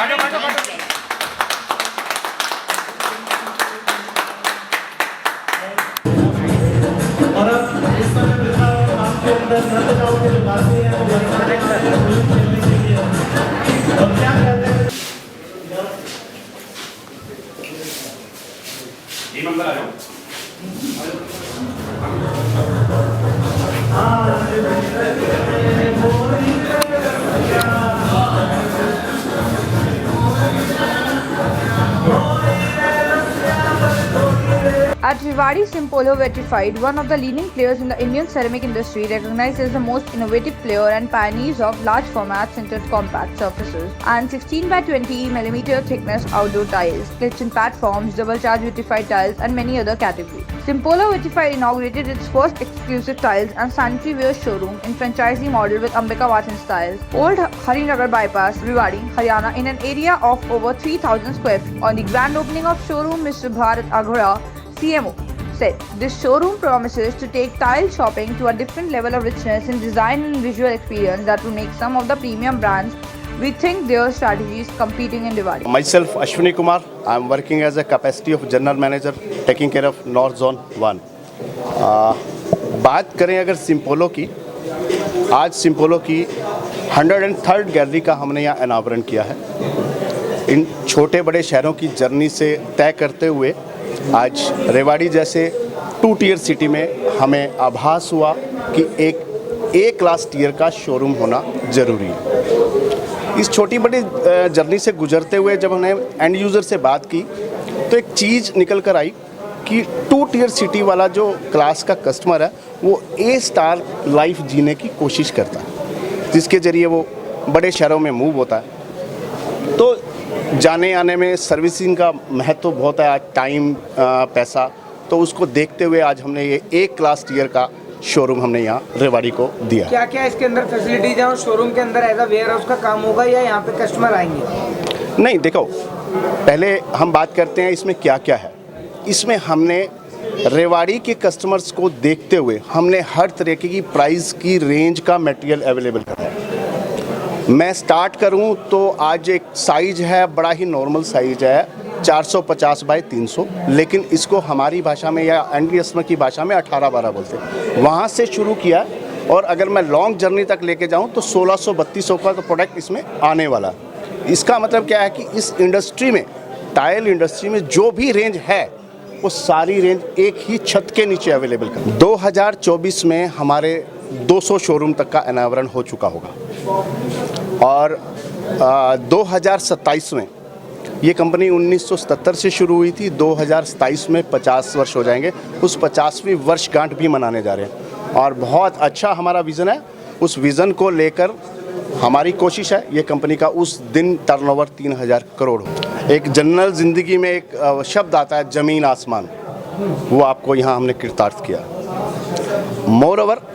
और अब इस समय लिखा है आपके अंदर प्रतिभाओं की जो बातें हैं वो खेलने के लिए और क्या कहते हैं जी मंगल आ जाओ। At Rewari, Simpolo Vitrified, one of the leading players in the Indian ceramic industry, recognized as the most innovative player and pioneers of large format sintered compact surfaces and 16 by 20 mm thickness outdoor tiles, kitchen platforms, double charge vitrified tiles and many other categories. Simpolo Vitrified inaugurated its first exclusive tiles and sanitary ware showroom in franchisee model with Ambika Vatan styles, Old Harinagar Bypass, Rewari, Haryana, in an area of over 3,000 square feet. On the grand opening of showroom, Mr. Bharat Aghora, CMO, said this showroom promises to take tile shopping to a different level of richness in design and visual experience that will make some of the premium brands rethink their strategies competing in Rewari. Myself, Ashwini Kumar, I am working as a capacity of General Manager, taking care of North Zone 1. बात करें अगर सिम्पोलो की, आज सिम्पोलो की 103rd gallery का हमने यहाँ अनावरण किया है। इन छोटे बड़े शहरों की जर्नी से तय करते हुए आज रेवाड़ी जैसे 2 टियर सिटी में हमें आभास हुआ कि एक A क्लास टियर का शोरूम होना ज़रूरी है। इस छोटी बड़ी जर्नी से गुजरते हुए जब हमने एंड यूज़र से बात की तो एक चीज़ निकल कर आई कि 2 टियर सिटी वाला जो क्लास का कस्टमर है वो A स्टार लाइफ जीने की कोशिश करता है, जिसके ज़रिए वो बड़े शहरों में मूव होता है। तो जाने आने में सर्विसिंग का महत्व बहुत है, आज टाइम पैसा, तो उसको देखते हुए आज हमने ये A क्लास टियर का शोरूम हमने यहाँ रेवाड़ी को दिया। क्या क्या इसके अंदर फैसिलिटीज हैं और शोरूम के अंदर एज अ वेयर हाउस का काम होगा या यहाँ पे कस्टमर आएंगे? नहीं, देखो पहले हम बात करते हैं इसमें क्या क्या है। इसमें हमने रेवाड़ी के कस्टमर्स को देखते हुए हमने हर तरीके की प्राइस की रेंज का मटेरियल अवेलेबल करा है। मैं स्टार्ट करूं तो आज एक साइज़ है, बड़ा ही नॉर्मल साइज़ है 450 बाई 300, लेकिन इसको हमारी भाषा में या एंड कस्टमर की भाषा में 18-12 बोलते हैं। वहाँ से शुरू किया और अगर मैं लॉन्ग जर्नी तक लेके जाऊं तो 1600-3200 का तो प्रोडक्ट इसमें आने वाला। इसका मतलब क्या है कि इस इंडस्ट्री में, टाइल इंडस्ट्री में जो भी रेंज है वो सारी रेंज एक ही छत के नीचे अवेलेबल कर। 2024 में हमारे 200 शोरूम तक का अनावरण हो चुका होगा और 2027 में ये कंपनी 1977 से शुरू हुई थी, 2027 में 50 वर्ष हो जाएंगे। उस 50वीं वर्षगांठ भी मनाने जा रहे हैं और बहुत अच्छा हमारा विज़न है। उस विज़न को लेकर हमारी कोशिश है ये कंपनी का उस दिन टर्नओवर 3000 करोड़ हो। एक जनरल ज़िंदगी में एक शब्द आता है ज़मीन आसमान, वो आपको यहाँ हमने कृतार्थ किया। मोर ओवर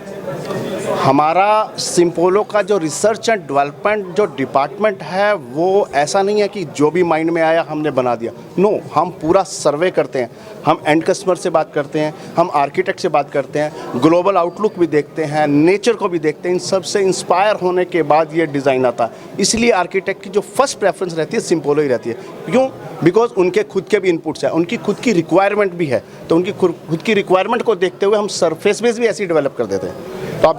हमारा सिम्पोलो का जो रिसर्च एंड डेवलपमेंट जो डिपार्टमेंट है वो ऐसा नहीं है कि जो भी माइंड में आया हमने बना दिया। नो, हम पूरा सर्वे करते हैं, हम एंड कस्टमर से बात करते हैं, हम आर्किटेक्ट से बात करते हैं, ग्लोबल आउटलुक भी देखते हैं, नेचर को भी देखते हैं। इन सब से इंस्पायर होने के बाद ये डिज़ाइन आता है। इसलिए आर्किटेक्ट की जो फर्स्ट प्रेफरेंस रहती है सिम्पोलो ही रहती है। क्यों? बिकॉज उनके खुद के भी इनपुट्स हैं, उनकी खुद की रिक्वायरमेंट भी है, तो उनकी खुद की रिक्वायरमेंट को देखते हुए हम सरफेस बेस भी ऐसी डेवलप कर देते हैं। तो आप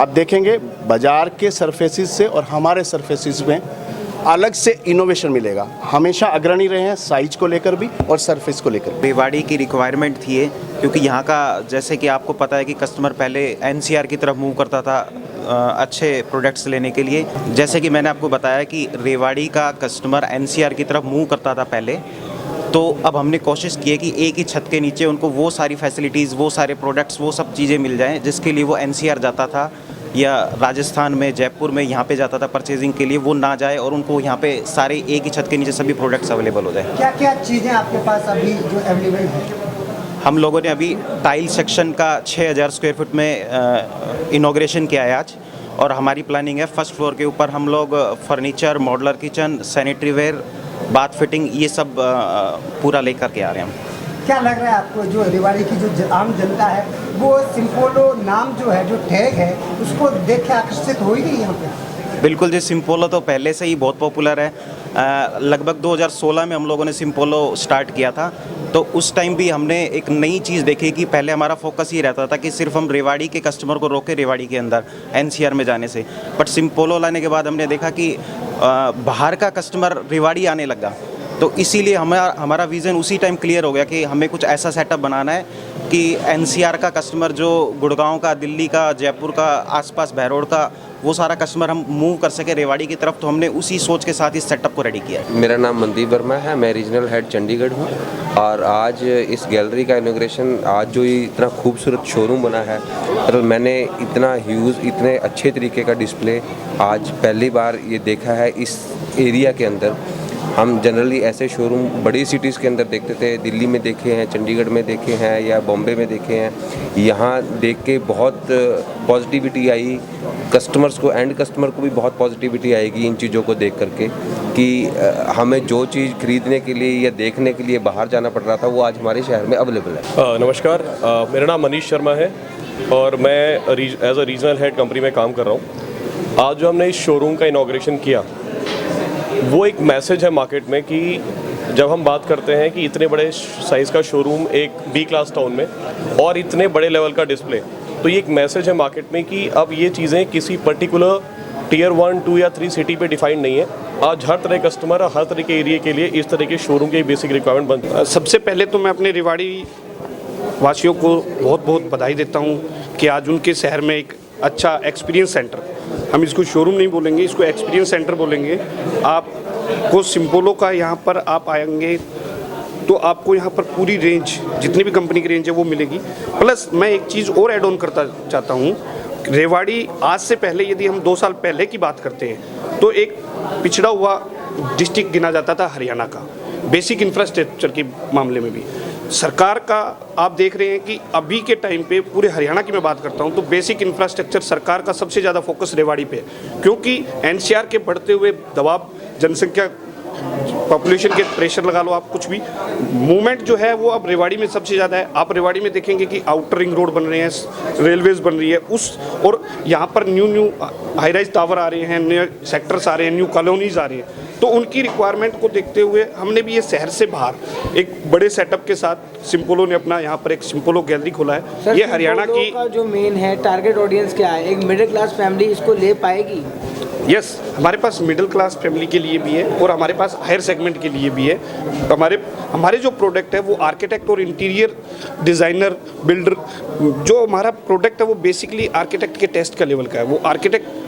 देखेंगे बाज़ार के सरफेसिस से और हमारे सरफेसिस में अलग से इनोवेशन मिलेगा। हमेशा अग्रणी रहे हैं साइज़ को लेकर भी और सरफेस को लेकर। रेवाड़ी की रिक्वायरमेंट थी ये, क्योंकि यहाँ का जैसे कि आपको पता है कि कस्टमर पहले एनसीआर की तरफ मूव करता था अच्छे प्रोडक्ट्स लेने के लिए। जैसे कि मैंने आपको बताया कि रेवाड़ी का कस्टमर एनसीआर की तरफ मूव करता था पहले, तो अब हमने कोशिश की है कि एक ही छत के नीचे उनको वो सारी फैसिलिटीज़, वो सारे प्रोडक्ट्स, वो सब चीज़ें मिल जाएं जिसके लिए वो एनसीआर जाता था या राजस्थान में, जयपुर में यहाँ पे जाता था परचेजिंग के लिए, वो ना जाए और उनको यहाँ पे सारे एक ही छत के नीचे सभी प्रोडक्ट्स अवेलेबल हो जाए। क्या क्या चीज़ें आपके पास अभी जो अवेलेबल है? हम लोगों ने अभी टाइल सेक्शन का 6000 स्क्वायर फुट में इनॉग्रेशन किया है आज, और हमारी प्लानिंग है फर्स्ट फ्लोर के ऊपर हम लोग furniture, modular kitchen, sanitary ware, bath fitting, ये सब पूरा लेकर के आ रहे हैं हम। क्या लग रहा है आपको जो रेवाड़ी की जो आम जनता है वो सिम्पोलो नाम जो है, जो टैग है, उसको देख के आकर्षित हो ही नहीं यहाँ पे? बिल्कुल जी, सिम्पोलो तो पहले से ही बहुत पॉपुलर है। लगभग 2016 में हम लोगों ने सिम्पोलो स्टार्ट किया था। तो उस टाइम भी हमने एक नई चीज़ देखी कि पहले हमारा फोकस ये रहता था कि सिर्फ हम रेवाड़ी के कस्टमर को रोके रेवाड़ी के अंदर एनसीआर में जाने से। बट सिम्पोलो लाने के बाद हमने देखा कि बाहर का कस्टमर रेवाड़ी आने लगा। तो इसीलिए हमारा विज़न उसी टाइम क्लियर हो गया कि हमें कुछ ऐसा सेटअप बनाना है कि एनसीआर का कस्टमर जो गुड़गांव का, दिल्ली का, जयपुर का, आसपास बहरोड का, वो सारा कस्टमर हम मूव कर सके रेवाड़ी की तरफ। तो हमने उसी सोच के साथ इस सेटअप को रेडी किया है। मेरा नाम मनदीप वर्मा है, मैं रीजनल हेड चंडीगढ़ हूँ। और आज इस गैलरी का इनॉग्रेशन, आज जो ये इतना खूबसूरत शोरूम बना है, मतलब मैंने इतना ह्यूज, इतने अच्छे तरीके का डिस्प्ले आज पहली बार ये देखा है इस एरिया के अंदर। हम जनरली ऐसे शोरूम बड़ी सिटीज़ के अंदर देखते थे, दिल्ली में देखे हैं, चंडीगढ़ में देखे हैं या बॉम्बे में देखे हैं। यहाँ देख के बहुत पॉजिटिविटी आई, कस्टमर्स को, एंड कस्टमर को भी बहुत पॉजिटिविटी आएगी इन चीज़ों को देख करके कि हमें जो चीज़ खरीदने के लिए या देखने के लिए बाहर जाना पड़ रहा था वो आज हमारे शहर में अवेलेबल है। नमस्कार, मेरा नाम मनीष शर्मा है और मैं as a regional head company में काम कर रहा हूँ। आज जो हमने इस शोरूम का इनॉग्रेशन किया, वो एक मैसेज है मार्केट में कि जब हम बात करते हैं कि इतने बड़े साइज़ का शोरूम एक बी क्लास टाउन में और इतने बड़े लेवल का डिस्प्ले, तो ये एक मैसेज है मार्केट में कि अब ये चीज़ें किसी पर्टिकुलर टियर 1, 2 या 3 सिटी पे डिफाइंड नहीं है। आज हर तरह कस्टमर, हर तरह के एरिया के लिए इस तरह के शोरूम की बेसिक रिक्वायरमेंट बनती है। सबसे पहले तो मैं अपने रेवाड़ी वासियों को बहुत बहुत बधाई देता हूँ कि आज उनके शहर में एक अच्छा एक्सपीरियंस सेंटर, हम इसको शोरूम नहीं बोलेंगे, इसको एक्सपीरियंस सेंटर बोलेंगे। आपको सिम्पोलो का यहाँ पर आप आएंगे तो आपको यहाँ पर पूरी रेंज, जितनी भी कंपनी की रेंज है वो मिलेगी। प्लस मैं एक चीज़ और ऐड ऑन करता चाहता हूँ, रेवाड़ी आज से पहले, यदि हम 2 साल पहले की बात करते हैं तो एक पिछड़ा हुआ डिस्ट्रिक्ट गिना जाता था हरियाणा का, बेसिक इंफ्रास्ट्रक्चर के मामले में भी। सरकार का आप देख रहे हैं कि अभी के टाइम पे पूरे हरियाणा की मैं बात करता हूं तो बेसिक इंफ्रास्ट्रक्चर सरकार का सबसे ज़्यादा फोकस रेवाड़ी पे है, क्योंकि एनसीआर के बढ़ते हुए दबाव, जनसंख्या, पॉपुलेशन के प्रेशर लगा लो आप, कुछ भी मूवमेंट जो है वो अब रेवाड़ी में सबसे ज़्यादा है। आप रेवाड़ी में देखेंगे कि आउटर रिंग रोड बन रहे हैं, रेलवेज बन रही है उस, और यहाँ पर न्यू हाई राइज टावर आ रहे हैं, नए सेक्टर्स आ रहे हैं, न्यू कॉलोनीज आ रही हैं। तो उनकी रिक्वायरमेंट को देखते हुए हमने भी ये शहर से बाहर एक बड़े सेटअप के साथ सिम्पोलो ने अपना यहाँ पर एक सिम्पोलो गैलरी खोला है। सर, ये हरियाणा की का जो मेन है टारगेट ऑडियंस क्या है, एक मिडिल क्लास फैमिली इसको ले पाएगी? यस, हमारे पास मिडिल क्लास फैमिली के लिए भी है और हमारे पास हायर सेगमेंट के लिए भी है। हमारे जो प्रोडक्ट है वो आर्किटेक्ट और इंटीरियर डिज़ाइनर, बिल्डर, जो हमारा प्रोडक्ट है वो बेसिकली आर्किटेक्ट के टेस्ट का लेवल का है। वो आर्किटेक्ट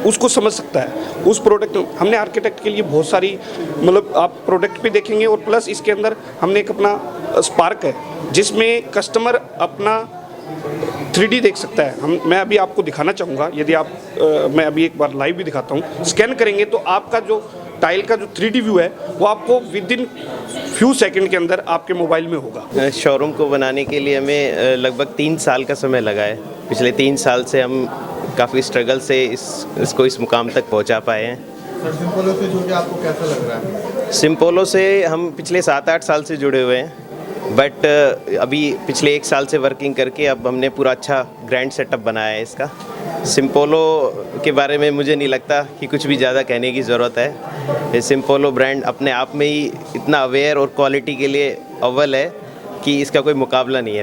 उसको समझ सकता है उस प्रोडक्ट। हमने आर्किटेक्ट के लिए बहुत सारी, मतलब आप प्रोडक्ट भी देखेंगे, और प्लस इसके अंदर हमने एक अपना स्पार्क है जिसमें कस्टमर अपना 3D देख सकता है। मैं अभी आपको दिखाना चाहूँगा, यदि आप मैं अभी एक बार लाइव भी दिखाता हूँ। स्कैन करेंगे तो आपका जो टाइल का जो 3D व्यू है वो आपको विद इन फ्यू सेकंड के अंदर आपके मोबाइल में होगा। शोरूम को बनाने के लिए हमें लगभग 3 साल का समय लगा है। पिछले 3 साल से हम काफ़ी स्ट्रगल से इसको इस मुकाम तक पहुंचा पाए हैं। सर, सिम्पोलो से जुड़ के आपको कैसा लग रहा है? सिम्पोलो से हम पिछले 7-8 साल से जुड़े हुए हैं, बट अभी पिछले 1 साल से वर्किंग करके अब हमने पूरा अच्छा ग्रैंड सेटअप बनाया है इसका। सिम्पोलो के बारे में मुझे नहीं लगता कि कुछ भी ज़्यादा कहने की ज़रूरत है। ये सिम्पोलो ब्रांड अपने आप में ही इतना अवेयर और क्वालिटी के लिए अव्वल है कि इसका कोई मुकाबला नहीं है।